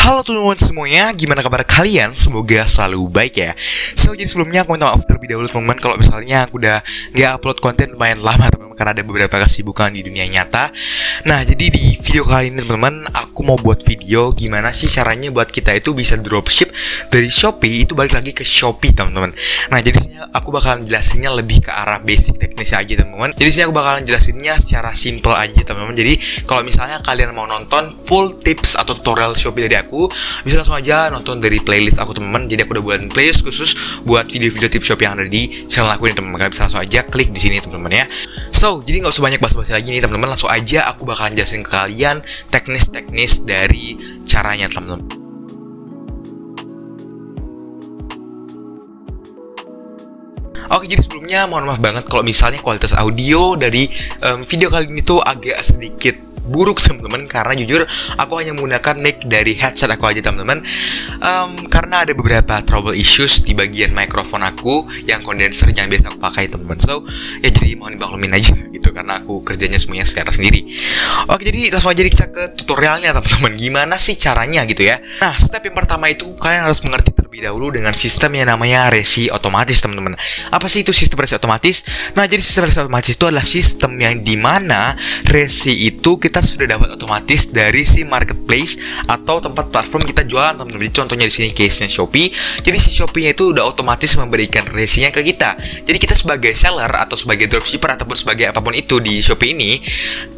Halo teman-teman semuanya, gimana kabar kalian? Semoga selalu baik ya. Jadi sebelumnya aku minta maaf terlebih dahulu teman-teman kalau misalnya aku udah nggak upload konten lumayan lama teman-teman, karena ada beberapa kesibukan di dunia nyata. Nah, jadi di video kali ini teman-teman, aku mau buat video gimana sih caranya buat kita itu bisa dropship dari Shopee itu balik lagi ke Shopee teman-teman. Nah, jadi sini aku bakalan jelasinnya lebih ke arah basic teknis aja teman-teman. Jadi sini aku bakalan jelasinnya secara simple aja teman-teman. Jadi kalau misalnya kalian mau nonton full tips atau tutorial Shopee dari aku, bisa langsung aja nonton dari playlist aku teman-teman. Jadi aku udah buat playlist khusus buat video-video tips Shopee yang ada di channel aku ini teman-teman. Kalian bisa langsung aja klik di sini teman-teman ya. Jadi nggak usah banyak basa-basi lagi nih teman-teman, langsung aja aku bakalan jelasin ke kalian teknis-teknis dari caranya teman-teman. Oke, jadi sebelumnya mohon maaf banget kalau misalnya kualitas audio dari video kali ini tuh agak sedikit buruk teman-teman, karena jujur aku hanya menggunakan mic dari headset aku aja teman-teman, karena ada beberapa trouble issues di bagian mikrofon aku yang kondenser yang biasa aku pakai teman-teman. Ya jadi mohon dimaklumin aja gitu, karena aku kerjanya semuanya secara sendiri. Oke, jadi langsung aja kita ke tutorialnya teman-teman, gimana sih caranya gitu ya. Nah, step yang pertama itu kalian harus mengerti terlebih dahulu dengan sistem yang namanya resi otomatis teman-teman. Apa sih itu sistem resi otomatis? Nah, jadi sistem resi otomatis itu adalah sistem yang dimana resi itu kita sudah dapat otomatis dari si marketplace atau tempat platform kita jualan teman-teman. Jadi contohnya di sini case-nya Shopee. Jadi si Shopee-nya itu udah otomatis memberikan resinya ke kita. Jadi kita sebagai seller atau sebagai dropshipper ataupun sebagai apapun itu di Shopee ini,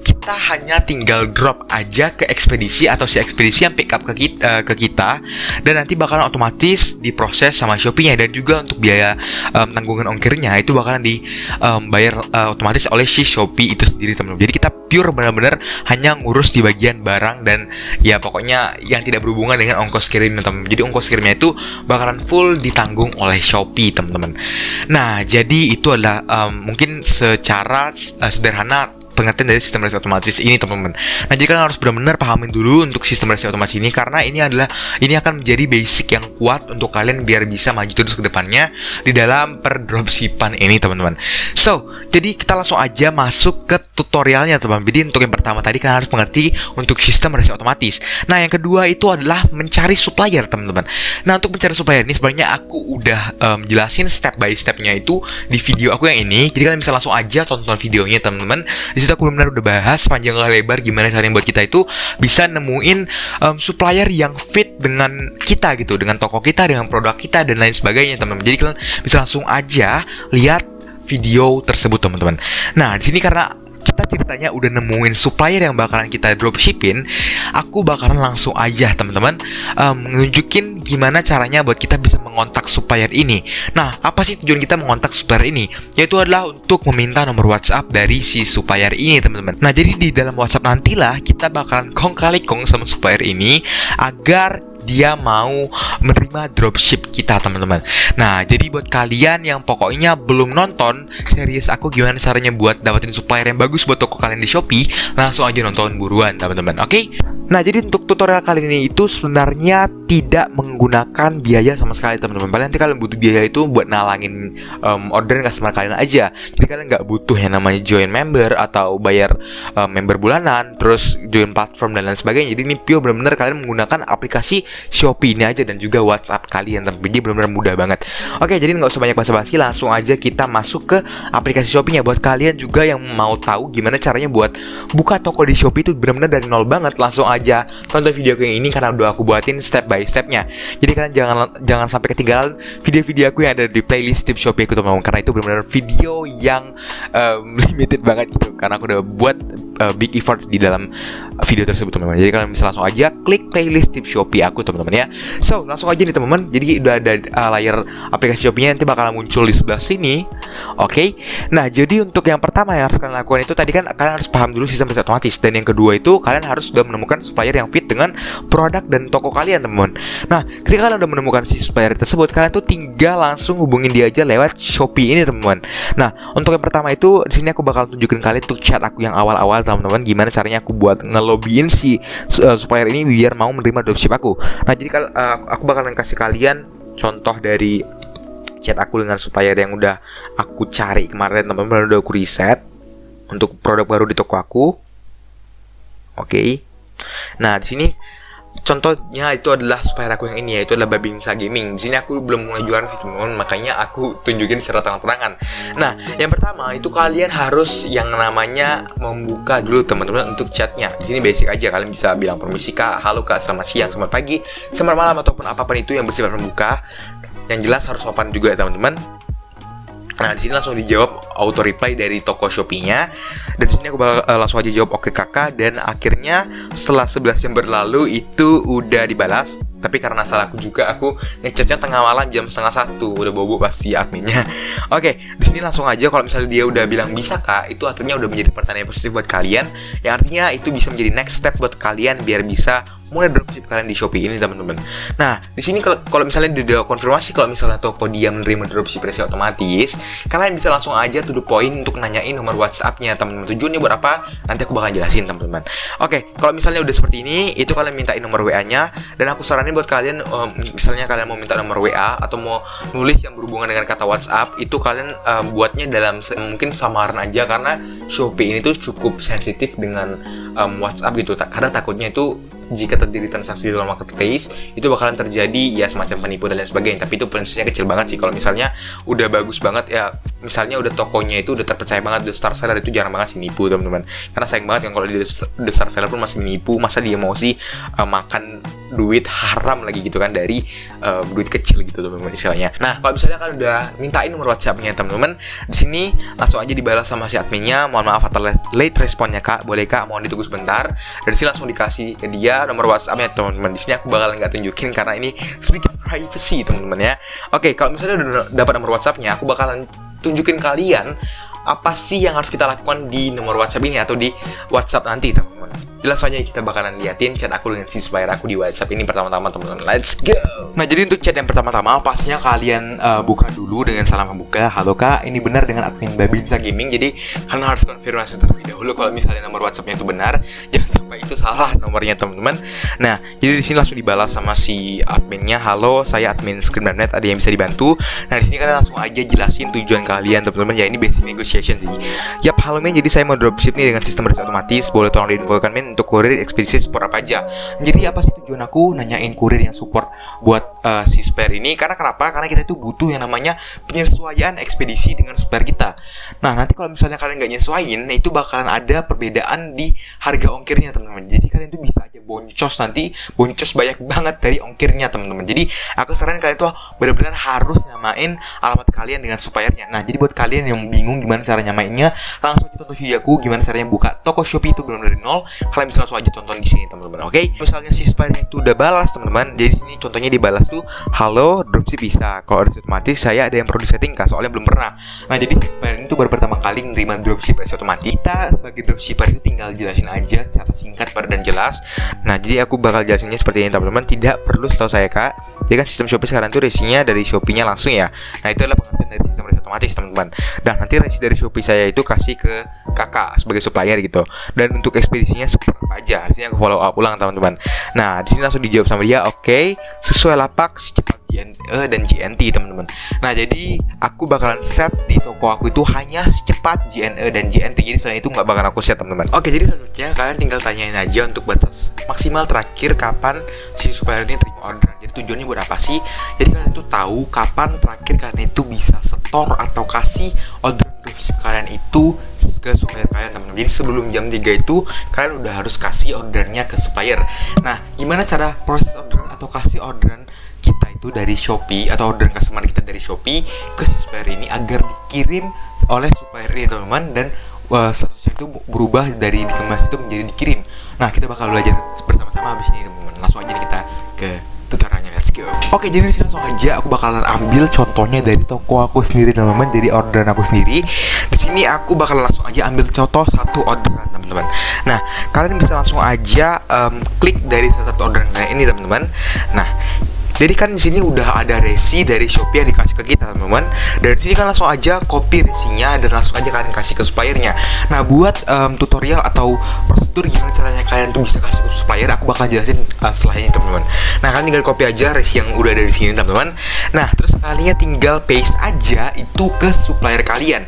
kita hanya tinggal drop aja ke ekspedisi atau si ekspedisi yang pick up ke kita, dan nanti bakalan otomatis diproses sama Shopee-nya, dan juga untuk biaya tanggungan ongkirnya itu bakalan dibayar otomatis oleh si Shopee itu sendiri teman-teman. Jadi kita pure benar-benar hanya ngurus di bagian barang dan ya pokoknya yang tidak berhubungan dengan ongkos kirim teman-teman. Jadi ongkos kirimnya itu bakalan full ditanggung oleh Shopee teman-teman. Nah, jadi itu adalah mungkin secara sederhana pengertian dari sistem resi otomatis ini teman-teman. Nah, jadi kalian harus benar-benar pahamin dulu untuk sistem resi otomatis ini, karena ini akan menjadi basic yang kuat untuk kalian biar bisa maju terus ke depannya di dalam perdropshipan ini teman-teman. Jadi kita langsung aja masuk ke tutorialnya teman-teman. Jadi untuk yang pertama tadi kalian harus mengerti untuk sistem resi otomatis. Nah, yang kedua itu adalah mencari supplier teman-teman. Nah, untuk mencari supplier ini sebenarnya aku udah jelasin step by stepnya itu di video aku yang ini. Jadi kalian bisa langsung aja tonton videonya teman-teman. Aku benar-benar udah bahas panjang lebar gimana caranya buat kita itu bisa nemuin supplier yang fit dengan kita gitu, dengan toko kita, dengan produk kita dan lain sebagainya teman-teman. Jadi kalian bisa langsung aja lihat video tersebut teman-teman. Nah, di sini karena kita ceritanya udah nemuin supplier yang bakalan kita dropshipin, aku bakalan langsung aja teman-teman nunjukin gimana caranya buat kita bisa mengontak supplier ini. Nah, apa sih tujuan kita mengontak supplier ini? Yaitu adalah untuk meminta nomor WhatsApp dari si supplier ini teman-teman. Nah, jadi di dalam WhatsApp nantilah kita bakalan kong kali kong sama supplier ini agar dia mau menerima dropship kita teman-teman. Nah, jadi buat kalian yang pokoknya belum nonton series aku gimana caranya buat dapetin supplier yang bagus buat toko kalian di Shopee, langsung aja nonton buruan teman-teman. Oke? Nah, jadi untuk tutorial kali ini itu sebenarnya tidak menggunakan biaya sama sekali teman-teman. Paling nanti kalian butuh biaya itu buat nalangin orderan customer kalian aja. Jadi kalian nggak butuh yang namanya join member atau bayar member bulanan, terus join platform dan lain sebagainya. Jadi ini pure benar-benar kalian menggunakan aplikasi Shopee ini aja dan juga WhatsApp kalian teman-teman. Jadi benar-benar mudah banget. Oke, jadi nggak usah banyak basa-basi, langsung aja kita masuk ke aplikasi Shopee-nya. Buat kalian juga yang mau tahu gimana caranya buat buka toko di Shopee itu benar-benar dari nol banget, langsung aja tonton video aku yang ini karena udah aku buatin step by stepnya. Jadi kalian jangan sampai ketinggalan video-video aku yang ada di playlist tips Shopee aku teman-teman, karena itu benar-benar video yang limited banget gitu, karena aku udah buat big effort di dalam video tersebut teman-teman. Jadi kalian bisa langsung aja klik playlist tips Shopee aku teman-teman ya. Langsung aja nih teman-teman. Jadi udah ada layar aplikasi Shopee-nya, nanti bakalan muncul di sebelah sini. Oke. Nah, jadi untuk yang pertama yang harus kalian lakukan itu tadi kan kalian harus paham dulu sistem resi otomatis, dan yang kedua itu kalian harus sudah menemukan supplier yang fit dengan produk dan toko kalian teman-teman. Nah, ketika kalian udah menemukan si supplier tersebut, kalian tuh tinggal langsung hubungin dia aja lewat Shopee ini teman-teman. Nah, untuk yang pertama itu di sini aku bakal tunjukin kalian untuk chat aku yang awal-awal teman-teman, gimana caranya aku buat ngelobiin si supplier ini biar mau menerima dropship aku. Nah, jadi aku bakalan kasih kalian contoh dari chat aku dengan supplier yang udah aku cari kemarin teman-teman, udah aku riset untuk produk baru di toko aku. Oke. Nah, di sini contohnya itu adalah supplier aku yang ini, yaitu adalah Babinsa Gaming. Di sini aku belum mulai jualan teman-teman, makanya aku tunjukin secara terang-terangan. Nah, yang pertama itu kalian harus yang namanya membuka dulu teman-teman untuk chatnya. Di sini basic aja, kalian bisa bilang permisi kak, halo kak, selamat siang, selamat pagi, selamat malam, ataupun apapun itu yang bersifat membuka. Yang jelas harus sopan juga teman-teman. Nah, di sini langsung dijawab auto reply dari toko Shopee-nya. Dan di sini aku bakal langsung aja jawab oke kakak, dan akhirnya setelah 11 jam berlalu itu udah dibalas. Tapi karena salah aku juga, aku ngechatnya tengah malam jam 12:30, udah bobo pasti adminnya. Oke, di sini langsung aja kalau misalnya dia udah bilang bisa kak, itu artinya udah menjadi pertanyaan positif buat kalian. Yang artinya itu bisa menjadi next step buat kalian biar bisa mulai dropship kalian di Shopee ini teman-teman. Nah, di sini kalau misalnya udah konfirmasi kalau misalnya toko dia menerima dropship resi otomatis, kalian bisa langsung aja to the point untuk nanyain nomor WhatsApp-nya teman-teman. Tujuannya buat apa? Nanti aku bakal jelasin teman-teman. Oke, kalau misalnya udah seperti ini, itu kalian mintain nomor WA-nya, dan aku saranin buat kalian misalnya kalian mau minta nomor WA atau mau nulis yang berhubungan dengan kata WhatsApp, itu kalian buatnya dalam mungkin samaran aja, karena Shopee ini tuh cukup sensitif dengan WhatsApp gitu. Karena takutnya itu jika terjadi transaksi di dalam marketplace itu bakalan terjadi ya semacam penipu dan lain sebagainya. Tapi itu potensinya kecil banget sih. Kalau misalnya udah bagus banget ya, misalnya udah tokonya itu udah terpercaya banget, udah star seller, itu jarang banget sih nipu teman-teman. Karena sayang banget kan kalau dia udah star seller pun masih nipu, masa dia mau sih makan duit haram lagi gitu kan dari duit kecil gitu teman-teman istilahnya. Nah, kalau misalnya kalian udah mintain nomor WhatsApp-nya teman-teman, di sini langsung aja dibalas sama si adminnya, mohon maaf atas late responnya kak, boleh kak mohon ditunggu sebentar. Dan di sini langsung dikasih ke dia nomor WhatsApp-nya teman-teman. Di sini aku bakalan nggak tunjukin karena ini sedikit privacy teman-teman ya. Oke, kalau misalnya udah dapat nomor WhatsApp-nya, aku bakalan tunjukin kalian apa sih yang harus kita lakukan di nomor WhatsApp ini atau di WhatsApp nanti teman-teman. Jelas aja kita bakalan liatin chat aku dengan si supplier aku di WhatsApp ini pertama-tama teman-teman. Let's go. Nah, jadi untuk chat yang pertama-tama pastinya kalian buka dulu dengan salam membuka. Halo kak, ini benar dengan admin Babinsa Gaming. Jadi kalian harus konfirmasi terlebih dahulu kalau misalnya nomor WhatsApp-nya itu benar. Jangan sampai itu salah nomornya teman-teman. Nah, jadi di sini langsung dibalas sama si adminnya. Halo, saya admin Scream.net, ada yang bisa dibantu? Nah, di sini kalian langsung aja jelasin tujuan kalian teman-teman. Ya ini basic negotiation sih. Yap, halo men, jadi saya mau dropship nih dengan sistem resi otomatis. Boleh tolong diinfokan men untuk kurir ekspedisi support apa aja. Jadi apa sih tujuan aku nanyain kurir yang support buat si supplier ini? Karena kenapa? Karena kita itu butuh yang namanya penyesuaian ekspedisi dengan supplier kita. Nah, nanti kalau misalnya kalian nggak nyesuaiin, nah itu bakalan ada perbedaan di harga ongkirnya teman-teman. Jadi kalian tuh bisa aja boncos nanti, boncos banyak banget dari ongkirnya teman-teman. Jadi aku saranin kalian tuh benar-benar harus nyamain alamat kalian dengan suppliernya. Nah, jadi buat kalian yang bingung gimana cara nyamainnya, langsung tonton video aku gimana caranya buka toko Shopee itu benar-benar dari nol. Kalian bisa langsung aja tonton di sini teman-teman. Oke, misalnya si suppliernya itu udah balas teman-teman. Jadi sini contohnya dibalas tuh, halo dropship bisa. Kalau ada otomatis saya ada yang perlu disetting kak, soalnya belum pernah. Nah, jadi supplier ini tuh baru pertama kali menerima dropship resi otomatis. Kita sebagai dropshipper itu tinggal jelasin aja secara singkat dan jelas. Nah, jadi aku bakal jelasinnya seperti ini teman-teman. Tidak perlu setahu saya kak. Jadi kan sistem Shopee sekarang tuh resinya dari Shopee-nya langsung ya. Nah, itu adalah pengertian dari sistem resi otomatis teman-teman. Dan nanti resi dari Shopee saya itu kasih ke kakak sebagai supplier gitu. Dan untuk ekspedisinya super apa aja. Di sini aku follow up ulang teman-teman. Nah, di sini langsung dijawab sama dia, oke, sesuai lapak secepat JNE dan JNT teman-teman. Nah, jadi aku bakalan set di toko aku itu hanya secepat JNE dan JNT. Jadi selain itu nggak bakalan aku set teman-teman. Oke, jadi selanjutnya kalian tinggal tanyain aja untuk batas maksimal terakhir kapan si supplier ini terima orderan. Jadi tujuannya buat apa sih? Jadi kalian itu tahu kapan terakhir kalian itu bisa setor atau kasih orderan dropship kalian itu ke supplier kalian teman-teman. Jadi sebelum jam 3 itu kalian udah harus kasih ordernya ke supplier. Nah, gimana cara proses orderan atau kasih orderan kita itu dari Shopee atau orderan customer kita dari Shopee ke si supplier ini agar dikirim oleh supplier ini teman-teman, dan statusnya itu berubah dari dikemas itu menjadi dikirim. Nah, kita bakal belajar bersama-sama habis ini teman-teman. Langsung aja nih kita ke tutorialnya, let's go. Oke, jadi langsung aja aku bakalan ambil contohnya dari toko aku sendiri teman-teman, dari orderan aku sendiri. Di sini aku bakal langsung aja ambil contoh satu orderan teman-teman. Nah, kalian bisa langsung aja klik dari salah satu orderan kalian ini teman-teman. Nah, Jadi kan di sini udah ada resi dari Shopee yang dikasih ke kita, teman-teman. Dan di sini kan langsung aja copy resinya dan langsung aja kalian kasih ke suppliernya. Nah, buat tutorial atau prosedur gimana caranya kalian tuh bisa kasih ke supplier, aku bakal jelasin setelah ini, teman-teman. Nah, kalian tinggal copy aja resi yang udah ada di sini, teman-teman. Nah, terus kalian tinggal paste aja itu ke supplier kalian.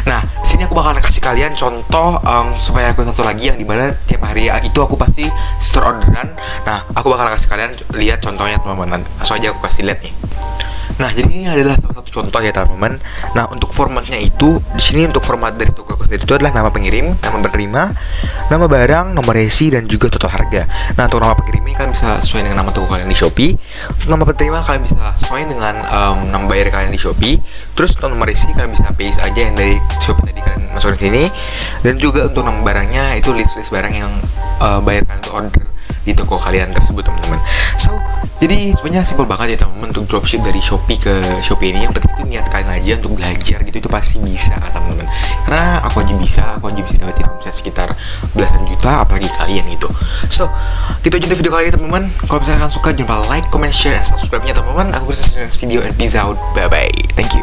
Nah, di sini aku bakalan kasih kalian contoh supplier aku satu lagi yang dimana tiap hari itu aku pasti store orderan. Nah, aku bakal kasih kalian lihat contohnya, teman-teman. Langsung aja aku kasih lihat nih. Nah, jadi ini adalah salah satu contoh ya, teman-teman. Nah, untuk formatnya itu di sini untuk format dari toko aku sendiri itu adalah nama pengirim, nama penerima, nama barang, nomor resi dan juga total harga. Nah, untuk nama pengirimnya kalian bisa sesuai dengan nama toko kalian di Shopee. Untuk nama penerima kalian bisa sesuai dengan nama bayar kalian di Shopee. Terus untuk nomor resi kalian bisa paste aja yang dari Shopee tadi kalian masukin sini. Dan juga untuk nama barangnya itu list barang yang bayar kalian untuk order di toko kalian tersebut, teman-teman. So, jadi sebenarnya simpel banget ya, teman-teman, untuk dropship dari Shopee ke Shopee ini. Yang penting itu niat kalian aja untuk belajar gitu, itu pasti bisa, teman-teman. Karena aku aja bisa dapetin omset sekitar belasan juta, apalagi kalian gitu. So, gitu aja untuk video kali ini, teman-teman. Kalau misalnya kalian suka, jangan lupa like, comment, share, dan subscribe-nya, teman-teman. Aku bisa next video and peace out. Bye bye. Thank you.